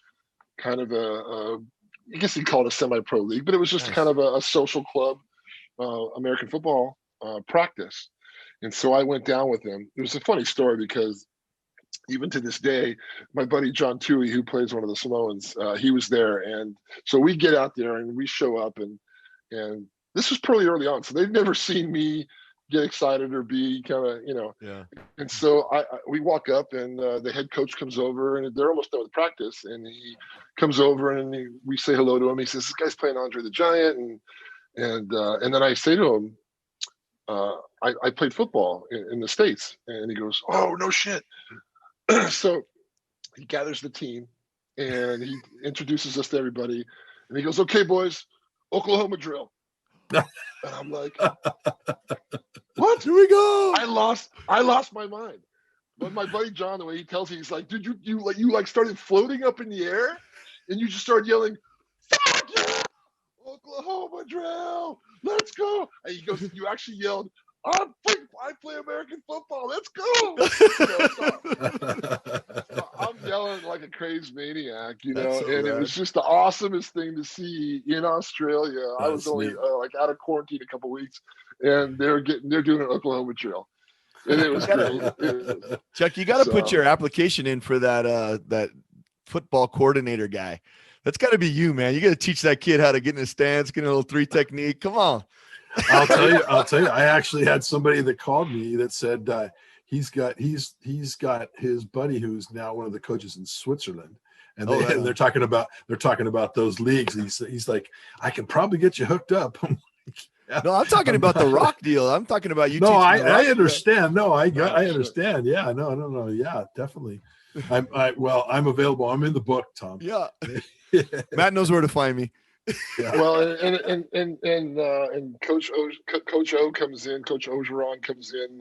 kind of I guess you'd call it a semi-pro league, but it was just kind of a social club, American football practice. And so I went down with him. It was a funny story because even to this day, my buddy John Tui, who plays one of the Samoans, he was there. And so we get out there and we show up, and this was pretty early on. So they've never seen me get excited or be kind of, Yeah. And so we walk up, and the head coach comes over, and they're almost done with practice. And he comes over, and we say hello to him. He says, this guy's playing Andre the Giant. And then I say to him, I played football in the States. And he goes, oh, no shit. So he gathers the team, and he introduces us to everybody. And he goes, okay, boys, Oklahoma drill. And I'm like, what? Here we go. I lost my mind. But my buddy John, the way he tells me, he's like, dude, you started floating up in the air, and you just started yelling, fuck yeah, Oklahoma drill, let's go. And he goes, you actually yelled, I play American football, let's go. So I'm yelling like a crazy maniac, and it was just the awesomest thing to see in Australia. I was only out of quarantine a couple of weeks, and they're doing an Oklahoma drill, and it was great. Chuck, you got to put your application in for that football coordinator guy. That's got to be you, man. You got to teach that kid how to get in a stance, get a little 3 technique. Come on. I'll tell you. I actually had somebody that called me that said he's got his buddy who's now one of the coaches in Switzerland, and they're talking about those leagues. He's like, I can probably get you hooked up. Yeah. No, I'm talking about the rock deal. I'm talking about you. No, I understand. Deal. No, I understand. Yeah, no. Yeah, definitely. I'm available. I'm in the book, Tom. Yeah. Matt knows where to find me. Yeah. Well, and Coach O comes in. Coach Ogeron comes in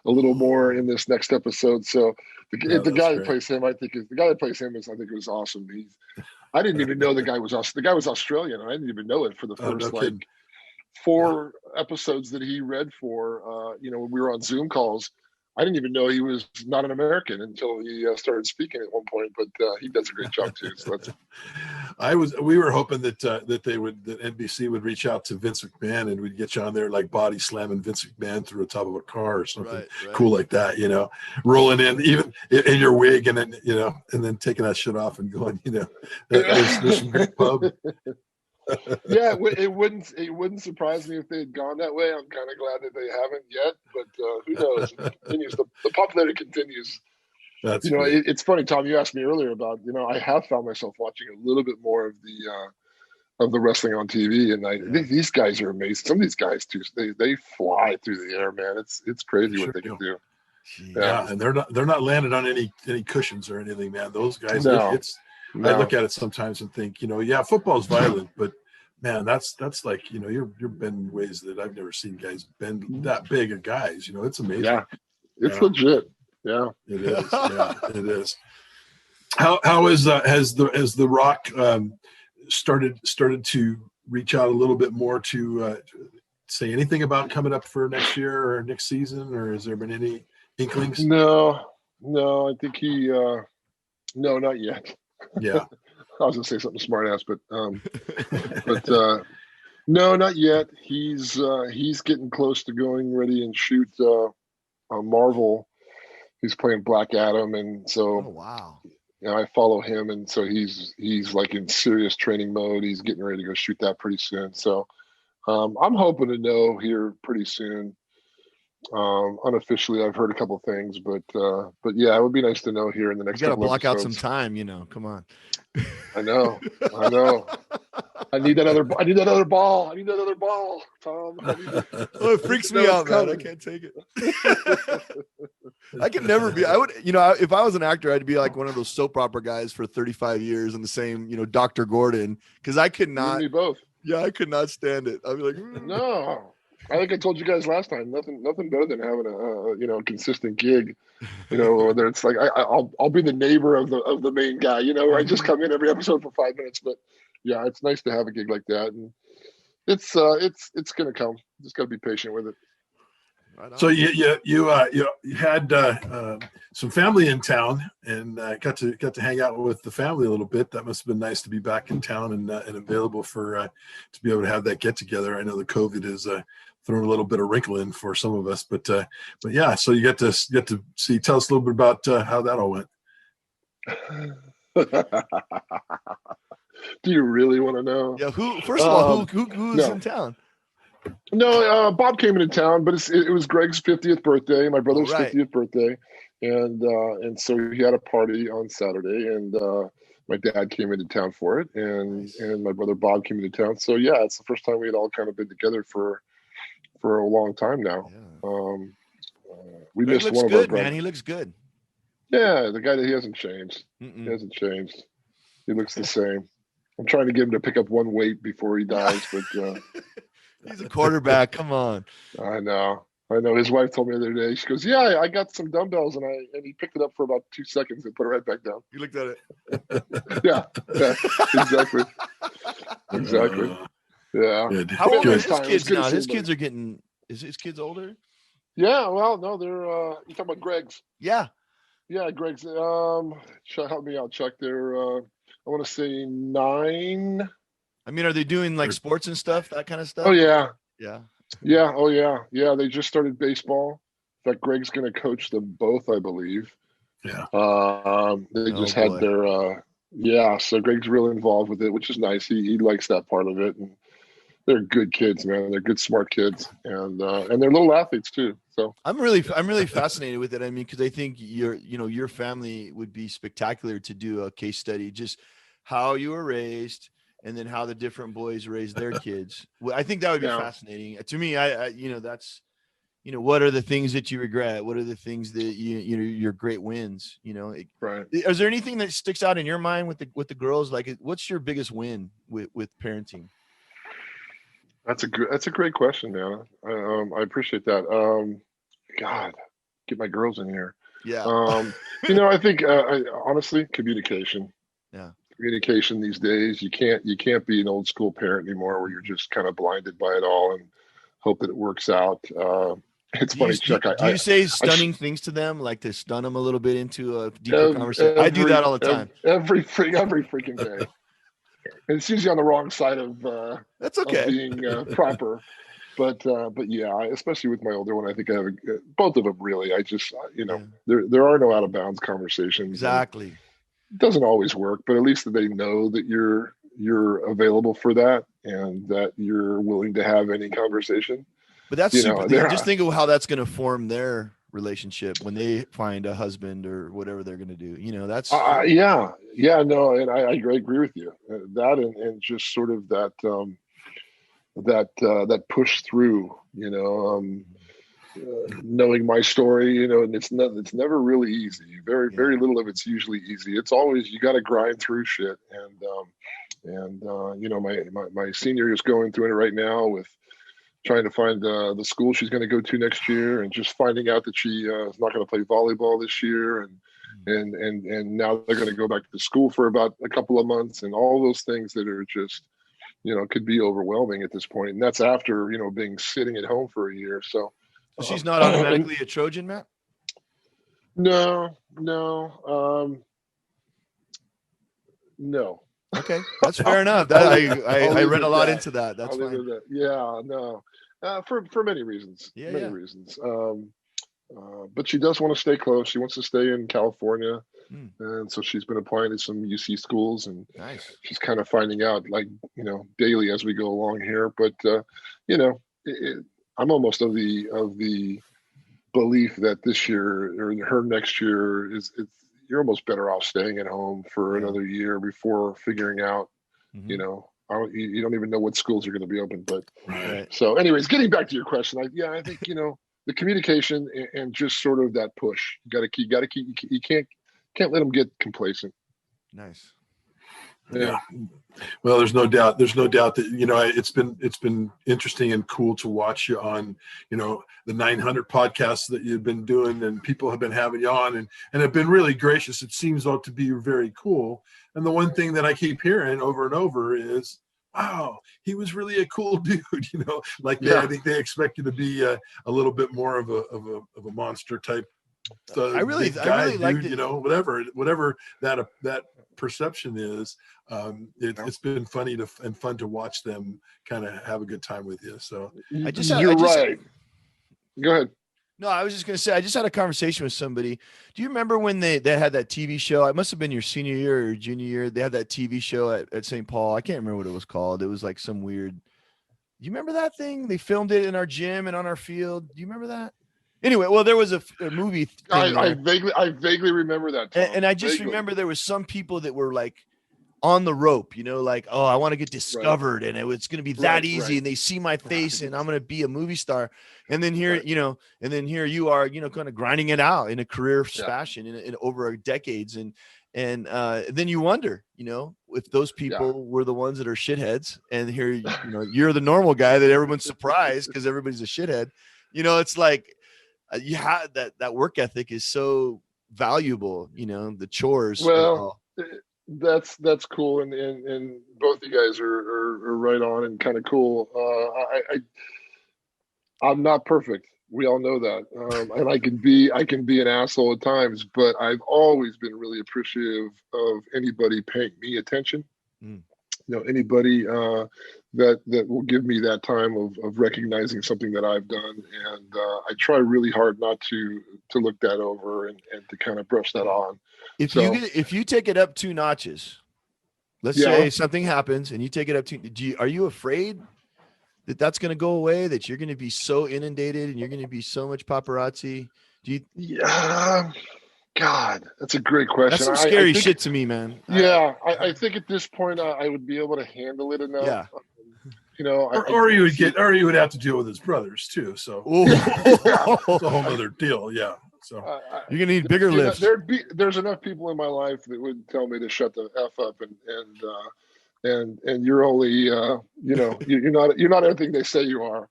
a little more in this next episode. So the guy that plays him, I think it was awesome. I didn't even know the guy was Australian. I didn't even know it for the first 4 episodes that he read for. When we were on Zoom calls. I didn't even know he was not an American until he started speaking at one point, but he does a great job too. So we were hoping that NBC would reach out to Vince McMahon and we'd get you on there like body slamming Vince McMahon through the top of a car or something cool like that, rolling in even in your wig and then, and then taking that shit off and going, there's some great pub. Yeah, it wouldn't surprise me if they had gone that way. I'm kind of glad that they haven't yet, but who knows? It continues. The popularity continues. That's it's funny, Tom. You asked me earlier about I have found myself watching a little bit more of the wrestling on TV, and these guys are amazing. Some of these guys too, they fly through the air, man. It's crazy what they can do. Yeah, and they're not landed on any cushions or anything, man. Those guys, No. I look at it sometimes and think, football's violent, but man, that's like, you're bending ways that I've never seen guys bend that big of guys. It's amazing. Yeah, it's legit. Yeah, it is. Yeah, it is. How has the Rock started to reach out a little bit more to say anything about coming up for next year or next season, or has there been any inklings? No, I think no, not yet. Yeah. I was gonna say something smart ass, but no, not yet. He's getting close to going ready and shoot Marvel. He's playing Black Adam, and so wow. I follow him, and so he's like in serious training mode. He's getting ready to go shoot that pretty soon. So I'm hoping to know here pretty soon. Unofficially, I've heard a couple of things, but yeah, it would be nice to know here in the next. You got to block out some time, Come on. I know. I need that other ball, Tom. It freaks me out, man. I can't take it. I can never be. I would, if I was an actor, I'd be like one of those soap opera guys for 35 years in the same, Dr. Gordon, because I could not. Me both. Yeah, I could not stand it. I'd be like, No. I think I told you guys last time. Nothing better than having a consistent gig. Whether it's like I'll be the neighbor of the main guy. Where I just come in every episode for 5 minutes. But yeah, it's nice to have a gig like that, and it's gonna come. Just gotta be patient with it. Right. So you had some family in town and got to hang out with the family a little bit. That must have been nice to be back in town and available for to be able to have that get together. I know the COVID is thrown a little bit of wrinkle in for some of us, but yeah. So you get to see. Tell us a little bit about how that all went. Do you really want to know? Yeah. First of all, who's in town? No, Bob came into town, but it was Greg's 50th birthday, my brother's 50th birthday, and so he had a party on Saturday, and my dad came into town for it, and my brother Bob came into town. So yeah, it's the first time we had all kind of been together for a long time now. Yeah. We missed one of our brothers. Man, he looks good. Yeah, the guy that he hasn't changed. He hasn't changed. He looks the same. I'm trying to get him to pick up one weight before he dies, but. He's a quarterback. Come on. I know. His wife told me the other day. She goes, "Yeah, I got some dumbbells," and he picked it up for about 2 seconds and put it right back down. You looked at it. Yeah, exactly. Yeah. Good. How old are his kids now? His kids are getting. Is his kids older? Yeah. Well, no, they're. You talking about Greg's? Yeah. Yeah, Greg's. Help me out, Chuck. They're. I want to say 9. I mean, are they doing like sports and stuff, that kind of stuff? Oh yeah. Yeah. Yeah. Oh yeah. Yeah. They just started baseball. In fact, Greg's going to coach them both, I believe. Yeah. They just had their Yeah, so Greg's real involved with it, which is nice. He likes that part of it, and they're good kids, man. They're good, smart kids, and they're little athletes too. So I'm really fascinated with it. I mean, because I think your family would be spectacular to do a case study, just how you were raised, and then how the different boys raise their kids. Well, I think that would be yeah, fascinating to me. That's what are the things that you regret? What are the things that your great wins? right. Is there anything that sticks out in your mind with the girls? Like, what's your biggest win with parenting? That's a great question, man. I appreciate that. God, get my girls in here. Yeah. Um, I think honestly, communication. Yeah. Communication these days, you can't be an old school parent anymore where you're just kind of blinded by it all and hope that it works out. It's Do you funny, Chuck. do you say I sh- stunning things to them, like to stun them a little bit into a deeper ev- conversation? I do that every all the every time. every freaking day. And it's usually on the wrong side That's of okay. being proper. But yeah, especially with my older one, I think I have both of them really. I just Yeah. there are no out of bounds conversations, and Exactly. it doesn't always work, but at least they know that you're available for that and that you're willing to have any conversation. But that's super. Just They're think of how that's going to form their relationship when they find a husband or whatever they're going to do. yeah, no, and I agree with you. That and just sort of that push through, knowing my story, and it's never really easy. Very Yeah. very little of it's usually easy. It's always you got to grind through shit, and my senior is going through it right now with trying to find the school she's going to go to next year, and just finding out that she is not going to play volleyball this year, and now they're going to go back to school for about a couple of months, and all those things that are just could be overwhelming at this point, and that's after being sitting at home for a year. So, So she's not and automatically a Trojan, Matt. no, no. Okay, that's fair enough. I'll That leave, I'll I leave read it a at lot that. into that. That's I'll leave it fine. at that. Yeah, no, for many reasons, Yeah, many yeah. reasons. But she does want to stay close. She wants to stay in California, Hmm, and so she's been applying to some UC schools, and nice. she's kind of finding out, like daily as we go along here. But you know, I'm almost of the belief that this year or her next year you're almost better off staying at home for Yeah. another year before figuring out. Hmm. You don't even know what schools are going to be open. But Right. Right. so, anyways, getting back to your question, I think the communication and just sort of that push. You got to keep. You can't let them get complacent. Nice. Yeah. Well, there's no doubt. There's no doubt that it's been interesting and cool to watch you on the 900 podcasts that you've been doing, and people have been having you on and have been really gracious. It seems to be very cool. And the one thing that I keep hearing over and over is, "Wow, he was really a cool dude." Like I Yeah. think they expect you to be a little bit more of a monster type. I really, Big I guy, really liked dude, it. whatever that perception is. Yeah. It's been funny and fun to watch them kind of have a good time with you. So You're right. Go ahead. No, I was just gonna say I just had a conversation with somebody. Do you remember when they had that TV show? It must have been your senior year or junior year. They had that TV show at St. Paul. I can't remember what it was called. It was like some weird. You remember that thing? They filmed it in our gym and on our field. Do you remember that? Anyway, well, there was a movie thing I there, vaguely remember that, Tom. and I just Vaguely. remember there was some people that were like on the rope, like, oh, I want to get discovered, and it's going to be that easy, Right. and they see my face, and I'm going to be a movie star, and then here, Right. and then here you are, kind of grinding it out in a career Yeah. fashion in over decades, and then you wonder, if those people were the ones that are shitheads, and here, you're the normal guy that everyone's surprised because everybody's a shithead. It's like you have that work ethic is so valuable. The chores and Well, all. that's cool, and both you guys are right on and kind of cool. I'm not perfect. We all know that, and I can be an asshole at times, but I've always been really appreciative of anybody paying me attention. Mm. Anybody that will give me that time of recognizing something that I've done, and I try really hard not to look that over and to kind of brush that on. If So you take it up 2 notches, let's say something happens and you take it up to, are you afraid that that's going to go away, that you're going to be so inundated and you're going to be so much paparazzi? Yeah, God, that's a great question. That's some scary shit to me, man. Yeah, I think at this point I would be able to handle it enough. Yeah. You know, or you would have to deal with his brothers too. So it's a whole other deal. Yeah. So you're gonna need bigger lifts. There's enough people in my life that would tell me to shut the F up and you're only you're not everything they say you are.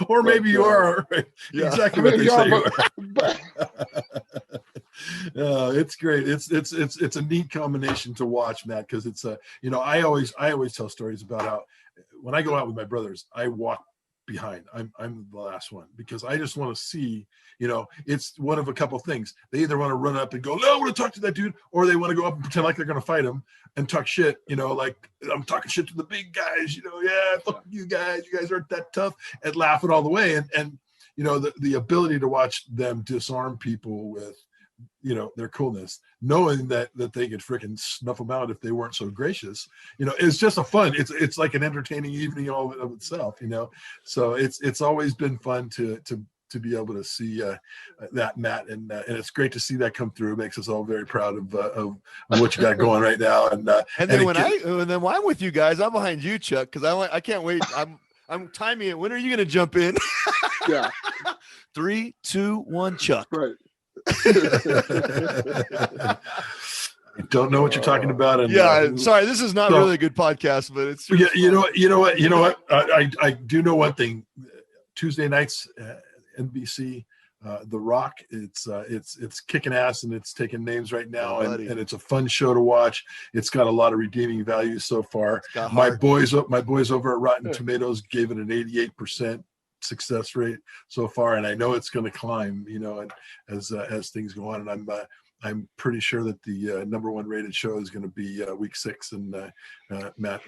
Or maybe you are. Right? Yeah. Exactly what they say you are. It's great. It's a neat combination to watch, Matt, because it's I always tell stories about how when I go out with my brothers, I walk behind. I'm the last one because I just want to see, it's one of a couple of things. They either want to run up and go, no, I want to talk to that dude, or they want to go up and pretend like they're going to fight him and talk shit, like I'm talking shit to the big guys, yeah, fuck you guys aren't that tough, and laughing all the way. And the ability to watch them disarm people with, their coolness, knowing that they could freaking snuff them out if they weren't so gracious, it's just a fun, it's like an entertaining evening all of itself, so it's always been fun to be able to see that, Matt, and it's great to see that come through. It makes us all very proud of what you got going right now. And then when I'm with you guys, I'm behind you, Chuck, because I can't wait. I'm timing it. When are you going to jump in? Yeah. 3, 2, 1, Chuck. Right. I don't know what you're talking about. And sorry, this is not really a good podcast, but it's you know what I do know one thing. Tuesday nights, NBC, The Rock, it's kicking ass and it's taking names right now, and it's a fun show to watch. It's got a lot of redeeming value so far. My boys over at Rotten Tomatoes gave it an 88% success rate so far, and I know it's going to climb, and as things go on, and I'm pretty sure that the number one rated show is going to be week 6, and Matt,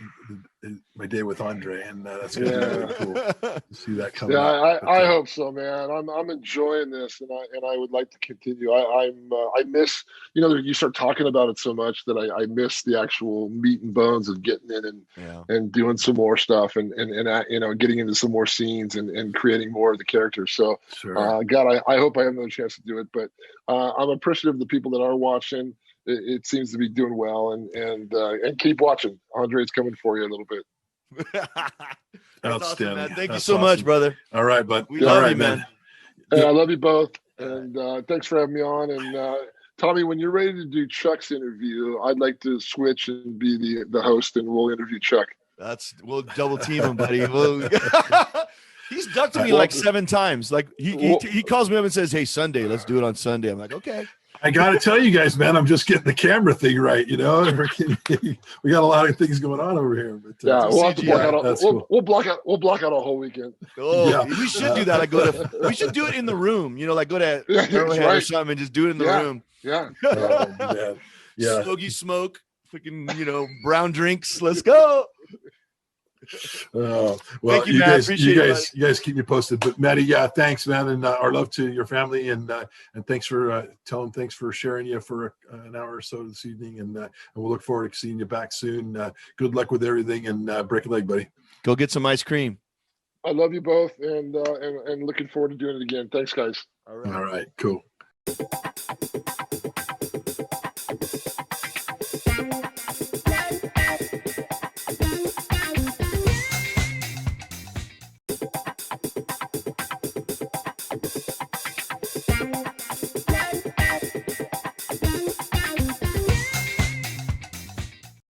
my day with Andre, and that's going to be really cool to see that coming. Yeah, I hope so, man. I'm enjoying this, and I would like to continue. I miss, you start talking about it so much that I miss the actual meat and bones of getting in and doing some more stuff and getting into some more scenes and creating more of the characters. So, sure. God, I hope I have another chance to do it, but I'm appreciative of the people that are watching. It seems to be doing well, and keep watching. Andre's coming for you a little bit. Outstanding. Awesome, thank you so much, brother. All right, bud. We love you, man. Hey, I love you both, and thanks for having me on. And Tommy, when you're ready to do Chuck's interview, I'd like to switch and be the host, and we'll interview Chuck. We'll double team him, buddy. He's ducked me like 7 times. Like he calls me up and says, "Hey, Sunday, let's do it on Sunday." I'm like, okay. I got to tell you guys, man, I'm just getting the camera thing right. We got a lot of things going on over here. But we'll have to block out. We'll block out a whole weekend. Oh, yeah. We should do that. We should do it in the room. Like go to Arrowhead or something and just do it in the room. Yeah. Oh, man. Yeah. Stogie smoke, freaking brown drinks. Let's go. Well, thank you, you Matt. guys keep me posted. But Maddie, thanks, man, and our love to your family, and thanks for thanks for sharing you for an hour or so this evening, and we'll look forward to seeing you back soon. Good luck with everything, and break a leg, buddy. Go get some ice cream. I love you both, and looking forward to doing it again. Thanks, guys. All right, cool.